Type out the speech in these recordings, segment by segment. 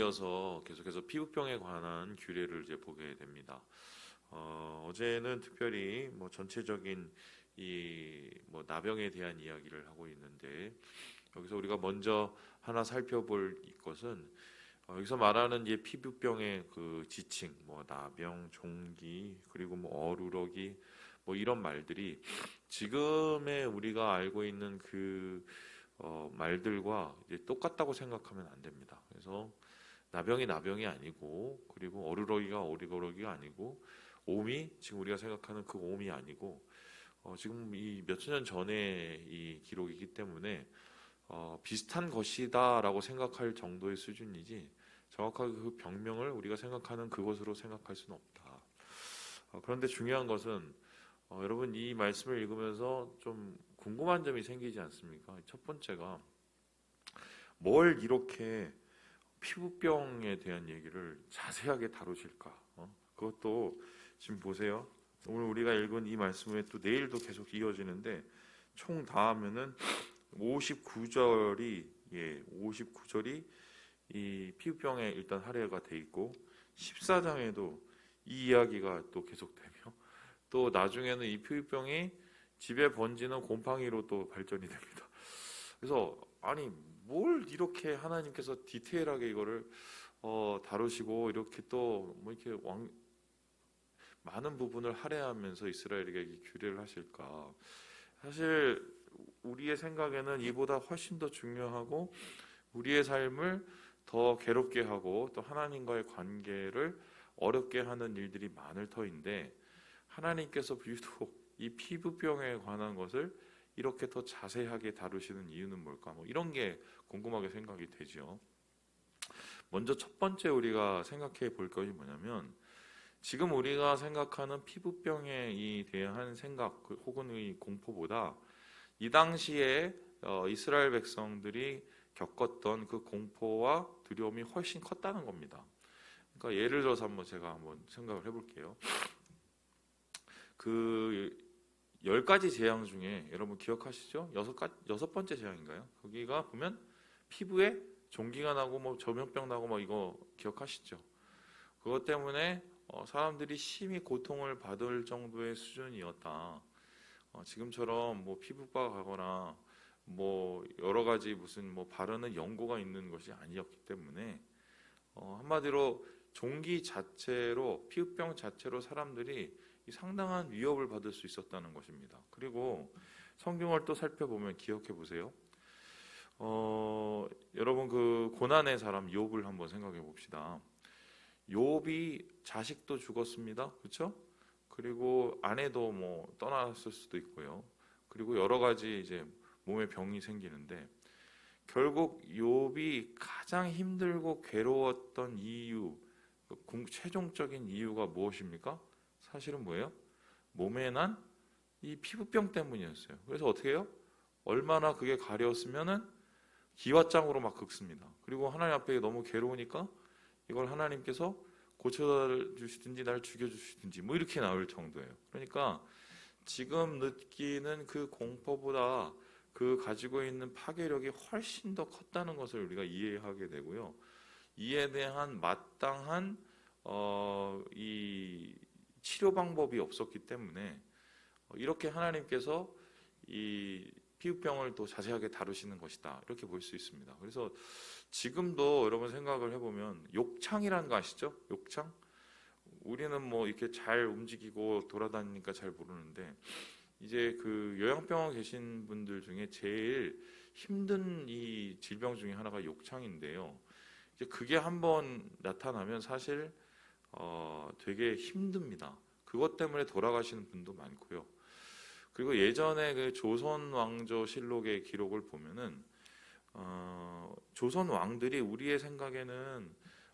이어서 계속해서 피부병에 관한 규례를 이제 보게 됩니다. 어제는 특별히 뭐 전체적인 이 뭐 나병에 대한 이야기를 하고 있는데, 여기서 우리가 먼저 하나 살펴볼 것은 여기서 말하는 이 피부병의 그 지칭, 뭐 나병, 종기, 그리고 뭐 어루러기, 뭐 이런 말들이 지금의 우리가 알고 있는 그 말들과 이제 똑같다고 생각하면 안 됩니다. 그래서 나병이 나병이 아니고, 그리고 어루러기가 어루러기가 아니고, 옴이 지금 우리가 생각하는 그 옴이 아니고, 지금 이 몇천 년 전의 이 기록이기 때문에 비슷한 것이다라고 생각할 정도의 수준이지, 정확하게 그 병명을 우리가 생각하는 그것으로 생각할 수는 없다. 그런데 중요한 것은 여러분 이 말씀을 읽으면서 좀 궁금한 점이 생기지 않습니까? 첫 번째가 뭘 이렇게 피부병에 대한 얘기를 자세하게 다루실까? 그것도 지금 보세요. 오늘 우리가 읽은 이 말씀에 또 내일도 계속 이어지는데 총 다 하면은 59절이 59절이 이 피부병에 일단 할애가 돼 있고, 14장에도 이 이야기가 또 계속되며, 또 나중에는 이 피부병이 집에 번지는 곰팡이로 또 발전이 됩니다. 그래서 아니 뭘 이렇게 하나님께서 디테일하게 이거를 다루시고 이렇게 또 뭐 이렇게 많은 부분을 할애하면서 이스라엘에게 이 규례를 하실까? 사실 우리의 생각에는 이보다 훨씬 더 중요하고 우리의 삶을 더 괴롭게 하고 또 하나님과의 관계를 어렵게 하는 일들이 많을 터인데, 하나님께서 유독 이 피부병에 관한 것을 이렇게 더 자세하게 다루시는 이유는 뭘까? 뭐 이런 게 궁금하게 생각이 되죠. 먼저 첫 번째 우리가 생각해 볼 것이 뭐냐면, 지금 우리가 생각하는 피부병에 대한 생각 혹은 이 공포보다 이 당시에 이스라엘 백성들이 겪었던 그 공포와 두려움이 훨씬 컸다는 겁니다. 그러니까 예를 들어서 제가 한번 생각을 해볼게요. 그 10가지 재앙 중에 여러분 기억하시죠? 여섯 번째 재앙인가요? 거기가 보면 피부에 종기가 나고 뭐 전염병 나고 뭐 이거 기억하시죠? 그것 때문에 사람들이 심히 고통을 받을 정도의 수준이었다. 지금처럼 뭐 피부과가 가거나 뭐 여러 가지 무슨 뭐 바르는 연고가 있는 것이 아니었기 때문에 한마디로 종기 자체로, 피부병 자체로 사람들이 상당한 위협을 받을 수 있었다는 것입니다. 그리고 성경을 또 살펴보면 기억해 보세요. 여러분 그 고난의 사람 욥을 한번 생각해 봅시다. 욥이 자식도 죽었습니다. 그렇죠? 그리고 아내도 뭐 떠났을 수도 있고요. 그리고 여러 가지 이제 몸에 병이 생기는데, 결국 욥이 가장 힘들고 괴로웠던 이유, 최종적인 이유가 무엇입니까? 사실은 뭐예요? 몸에 난 이 피부병 때문이었어요. 그래서 어떻게 해요? 얼마나 그게 가려웠으면은 기왓장으로 막 긁습니다. 그리고 하나님 앞에 너무 괴로우니까 이걸 하나님께서 고쳐주시든지 날 죽여주시든지 뭐 이렇게 나올 정도예요. 그러니까 지금 느끼는 그 공포보다 그 가지고 있는 파괴력이 훨씬 더 컸다는 것을 우리가 이해하게 되고요. 이에 대한 마땅한 이 치료 방법이 없었기 때문에 이렇게 하나님께서 이 피부병을 또 자세하게 다루시는 것이다, 이렇게 볼 수 있습니다. 그래서 지금도 여러분 생각을 해보면 욕창이라는 거 아시죠? 욕창? 우리는 뭐 이렇게 잘 움직이고 돌아다니니까 잘 모르는데, 이제 그 요양병원 계신 분들 중에 제일 힘든 이 질병 중에 하나가 욕창인데요. 이제 그게 한번 나타나면 사실 되게 힘듭니다. 그것 때문에 돌아가시는 분도 많고요. 그리고 예전에 그 조선 왕조 실록의 기록을 보면은 조선 왕들이 우리의 생각에는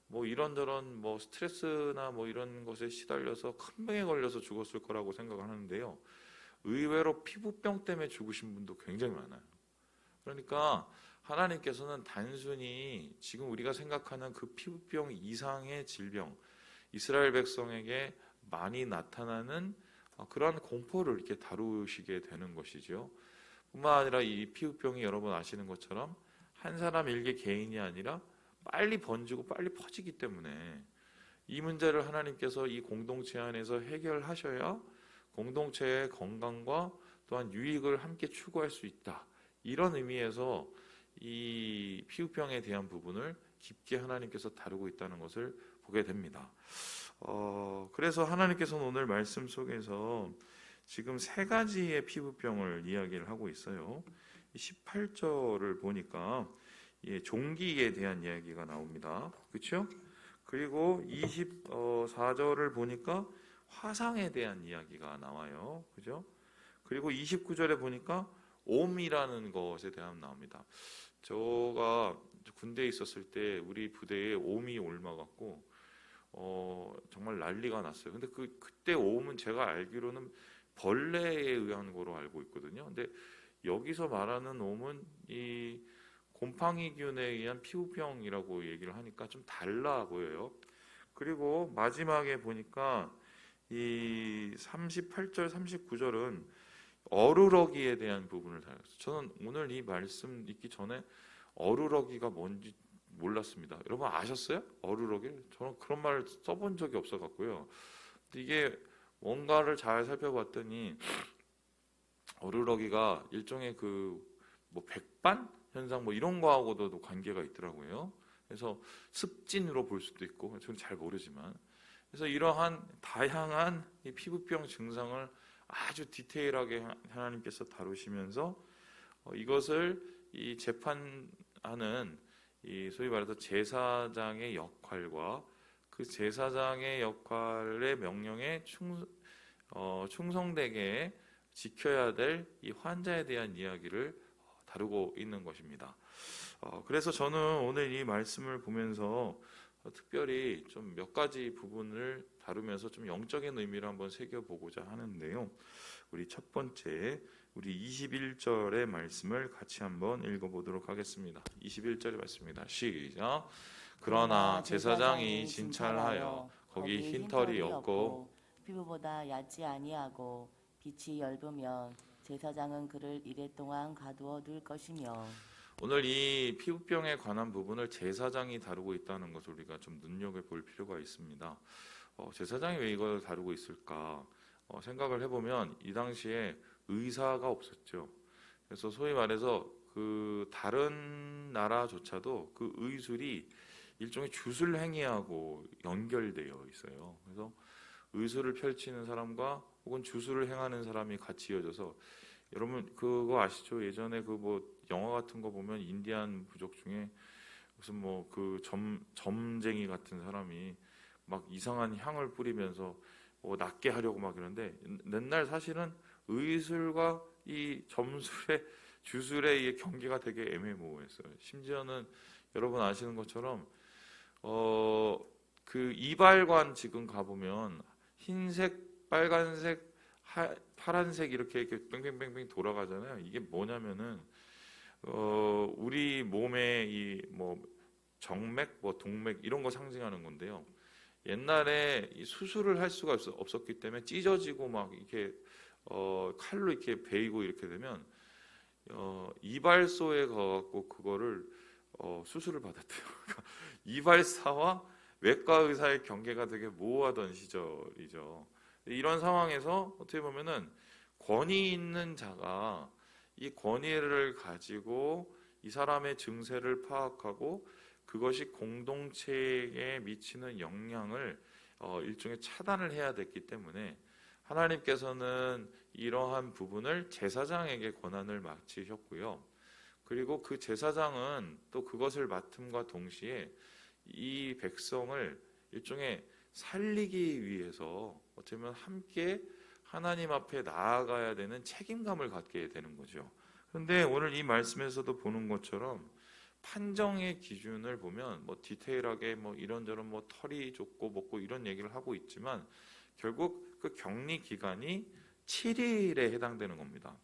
뭐 이런저런 뭐 스트레스나 뭐 이런 것에 시달려서 큰 병에 걸려서 죽었을 거라고 생각을 하는데요. 의외로 피부병 때문에 죽으신 분도 굉장히 많아요. 그러니까 하나님께서는 단순히 지금 우리가 생각하는 그 피부병 이상의 질병, 이스라엘 백성에게 많이 나타나는 그러한 공포를 이렇게 다루시게 되는 것이죠. 뿐만 아니라 이 피부병이 여러분 아시는 것처럼 한 사람 일개 개인이 아니라 빨리 번지고 빨리 퍼지기 때문에 이 문제를 하나님께서 이 공동체 안에서 해결하셔야 공동체의 건강과 또한 유익을 함께 추구할 수 있다. 이런 의미에서 이 피부병에 대한 부분을 깊게 하나님께서 다루고 있다는 것을 보게 됩니다. 그래서 하나님께서는 오늘 말씀 속에서 지금 세 가지의 피부병을 이야기를 하고 있어요. 18절을 보니까 종기에 대한 이야기가 나옵니다. 그렇죠? 그리고 24절을 보니까 화상에 대한 이야기가 나와요. 그죠? 그리고 29절에 보니까 옴이라는 것에 대한 나옵니다. 제가 군대에 있었을 때 우리 부대에 옴이 옮아갖고 정말 난리가 났어요. 근데 그때 옴은 제가 알기로는 벌레에 의한 거로 알고 있거든요. 근데 여기서 말하는 옴은 이 곰팡이균에 의한 피부병이라고 얘기를 하니까 좀 달라 보여요. 그리고 마지막에 보니까 이 38절, 39절은 어루러기에 대한 부분을 다뤘어요. 저는 오늘 이 말씀 읽기 전에 어루러기가 뭔지 몰랐습니다. 여러분 아셨어요? 어루러기? 저는 그런 말을 써본 적이 없어갖고요. 근데 이게 뭔가를 잘 살펴봤더니 어루러기가 일종의 뭐 백반 현상 뭐 이런 거하고도 관계가 있더라고요. 그래서 습진으로 볼 수도 있고 저는 잘 모르지만 그래서 이러한 다양한 이 피부병 증상을 아주 디테일하게 하나님께서 다루시면서 이것을 이 재판하는 이 소위 말해서 제사장의 역할과 그 제사장의 역할의 명령에 충성되게 지켜야 될 이 환자에 대한 이야기를 다루고 있는 것입니다. 그래서 저는 오늘 이 말씀을 보면서 특별히 좀 몇 가지 부분을 다루면서 좀 영적인 의미를 한번 새겨보고자 하는데요. 우리 첫 번째, 우리 21절의 말씀을 같이 한번 읽어보도록 하겠습니다. 21절의 말씀입니다. 시작. 그러나 제사장이 진찰하여 거기 흰털이 없고 피부보다 얕지 아니하고 빛이 엷으면 제사장은 그를 이레 동안 가두어 둘 것이며. 오늘 이 피부병에 관한 부분을 제사장이 다루고 있다는 것을 우리가 좀 눈여겨볼 필요가 있습니다. 제사장이 왜 이걸 다루고 있을까 생각을 해보면 이 당시에 의사가 없었죠. 그래서 소위 말해서 그 다른 나라조차도 그 의술이 일종의 주술 행위하고 연결되어 있어요. 그래서 의술을 펼치는 사람과 혹은 주술을 행하는 사람이 같이 이어져서 여러분 그거 아시죠? 예전에 그 뭐 영화 같은 거 보면 인디안 부족 중에 무슨 뭐 그 점쟁이 같은 사람이 막 이상한 향을 뿌리면서 낫게 하려고 막 이러는데 옛날 사실은 의술과 이 점술의 주술의 이 경계가 되게 애매모호했어요. 심지어는 여러분 아시는 것처럼 그 이발관 지금 가보면 흰색, 빨간색, 파란색 이렇게 뺑뺑뺑뺑 돌아가잖아요. 이게 뭐냐면은 우리 몸의 이 뭐 정맥, 뭐 동맥 이런 거 상징하는 건데요. 옛날에 이 수술을 할 수가 없었기 때문에 찢어지고 막 이렇게 칼로 이렇게 베이고 이렇게 되면 이발소에 가갖고 그거를 수술을 받았대요. 이발사와 외과 의사의 경계가 되게 모호하던 시절이죠. 이런 상황에서 어떻게 보면은 권위 있는 자가 이 권위를 가지고 이 사람의 증세를 파악하고 그것이 공동체에 미치는 영향을 일종의 차단을 해야 됐기 때문에 하나님께서는 이러한 부분을 제사장에게 권한을 맡기셨고요. 그리고 그 제사장은 또 그것을 맡음과 동시에 이 백성을 일종의 살리기 위해서 어쩌면 함께 하나님 앞에 나아가야 되는 책임감을 갖게 되는 거죠. 그런데 오늘 이 말씀에서도 보는 것처럼 판정의 기준을 보면 뭐 디테일하게 뭐 이런저런 뭐 털이 좋고 먹고 이런 얘기를 하고 있지만 결국 그 격리 기간이 7일에 해당되는 겁니다.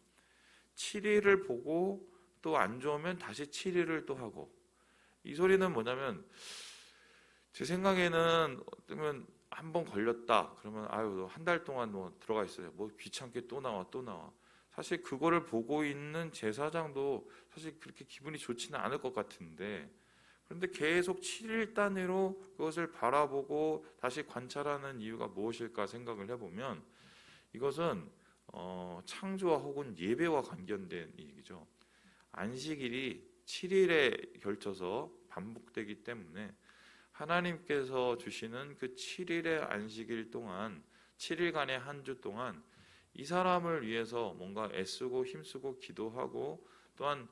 7일을 보고 또 안 좋으면 다시 7일을 또 하고 이 소리는 뭐냐면 제 생각에는 어쩌면 한 번 걸렸다 그러면 아유 한 달 동안 뭐 들어가 있어요. 뭐 귀찮게 또 나와. 사실 그거를 보고 있는 제사장도 사실 그렇게 기분이 좋지는 않을 것 같은데 그런데 계속 7일 단위로 그것을 바라보고 다시 관찰하는 이유가 무엇일까 생각을 해보면 이것은 창조와 혹은 예배와 관련된 얘기죠. 안식일이 7일에 걸쳐서 반복되기 때문에 하나님께서 주시는 그 7일의 안식일 동안 7일간의 한 주 동안 이 사람을 위해서 뭔가 애쓰고 힘쓰고 기도하고 또한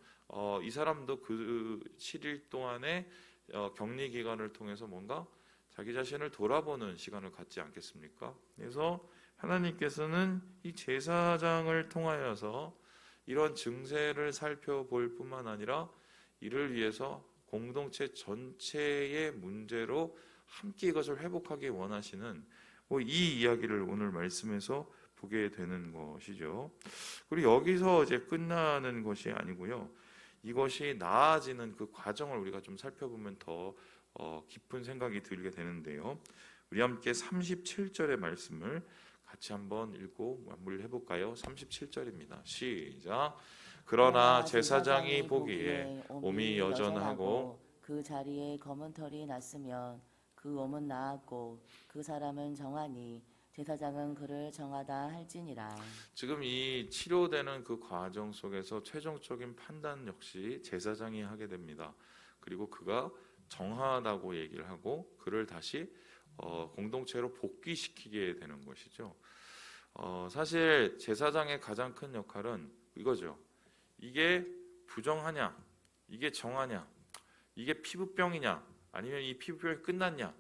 이 사람도 그 7일 동안의 격리 기간을 통해서 뭔가 자기 자신을 돌아보는 시간을 갖지 않겠습니까? 그래서 하나님께서는 이 제사장을 통하여서 이런 증세를 살펴볼 뿐만 아니라 이를 위해서 공동체 전체의 문제로 함께 이것을 회복하기 원하시는 이 이야기를 오늘 말씀에서 보게 되는 것이죠. 그리고 여기서 이제 끝나는 것이 아니고요. 이것이 나아지는 그 과정을 우리가 좀 살펴보면 더 깊은 생각이 들게 되는데요. 우리 함께 37절의 말씀을 같이 한번 읽고 마무리를 해볼까요? 37절입니다. 시작. 그러나 제사장이 보기에 몸이 여전하고 그 자리에 검은 털이 났으면 그 몸은 나았고 그 사람은 정하니 제사장은 그를 정하다 할지니라. 지금 이 치료되는 그 과정 속에서 최종적인 판단 역시 제사장이 하게 됩니다. 그리고 그가 정하다고 얘기를 하고 그를 다시 공동체로 복귀시키게 되는 것이죠. 사실 제사장의 가장 큰 역할은 이거죠. 이게 부정하냐, 이게 정하냐, 이게 피부병이냐, 아니면 이 피부병이 끝났냐,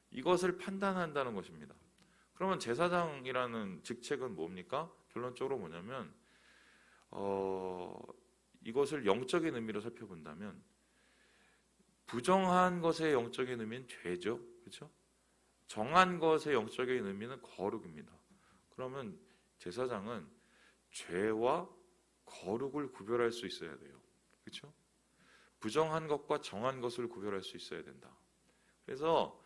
이것을 판단한다는 것입니다. 그러면 제사장이라는 직책은 뭡니까? 결론적으로 뭐냐면 이것을 영적인 의미로 살펴본다면 부정한 것의 영적인 의미는 죄죠, 그렇죠? 정한 것의 영적인 의미는 거룩입니다. 그러면 제사장은 죄와 거룩을 구별할 수 있어야 돼요, 그렇죠? 부정한 것과 정한 것을 구별할 수 있어야 된다. 그래서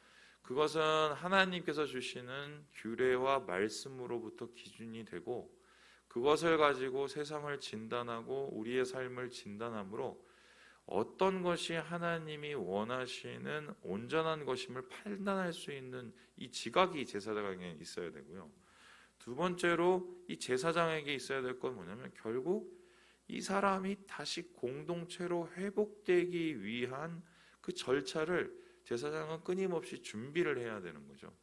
그것은 하나님께서 주시는 규례와 말씀으로부터 기준이 되고 그것을 가지고 세상을 진단하고 우리의 삶을 진단함으로 어떤 것이 하나님이 원하시는 온전한 것임을 판단할 수 있는 이 지각이 제사장에게 있어야 되고요. 두 번째로 이 제사장에게 있어야 될 건 뭐냐면 결국 이 사람이 다시 공동체로 회복되기 위한 그 절차를 제사장은 끊임없이 준비를 해야 되는 거죠.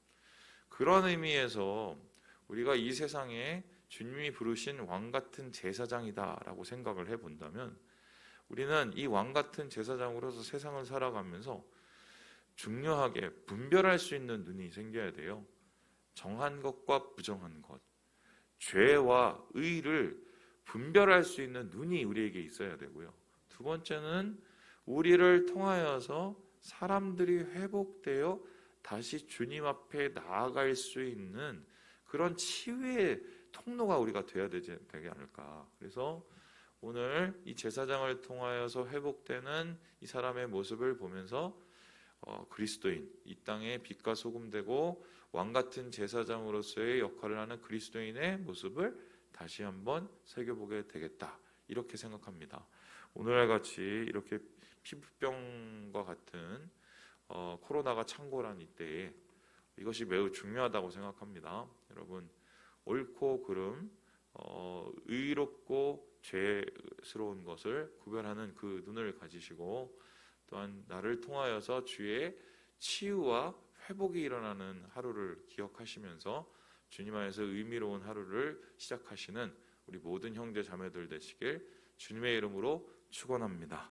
그런 의미에서 우리가 이 세상에 주님이 부르신 왕 같은 제사장이다라고 생각을 해본다면 우리는 이 왕 같은 제사장으로서 세상을 살아가면서 중요하게 분별할 수 있는 눈이 생겨야 돼요. 정한 것과 부정한 것, 죄와 의를 분별할 수 있는 눈이 우리에게 있어야 되고요. 두 번째는 우리를 통하여서 사람들이 회복되어 다시 주님 앞에 나아갈 수 있는 그런 치유의 통로가 우리가 되어야 되지 않을까. 그래서 오늘 이 제사장을 통하여서 회복되는 이 사람의 모습을 보면서 그리스도인, 이 땅에 빛과 소금 되고 왕 같은 제사장으로서의 역할을 하는 그리스도인의 모습을 다시 한번 새겨보게 되겠다, 이렇게 생각합니다. 오늘날 같이 이렇게 피부병과 같은 코로나가 창궐한 이때에 이것이 매우 중요하다고 생각합니다. 여러분, 옳고 그름, 의롭고 죄스러운 것을 구별하는 그 눈을 가지시고 또한 나를 통하여서 주의 치유와 회복이 일어나는 하루를 기억하시면서 주님 안에서 의미로운 하루를 시작하시는 우리 모든 형제 자매들 되시길 주님의 이름으로 축원합니다.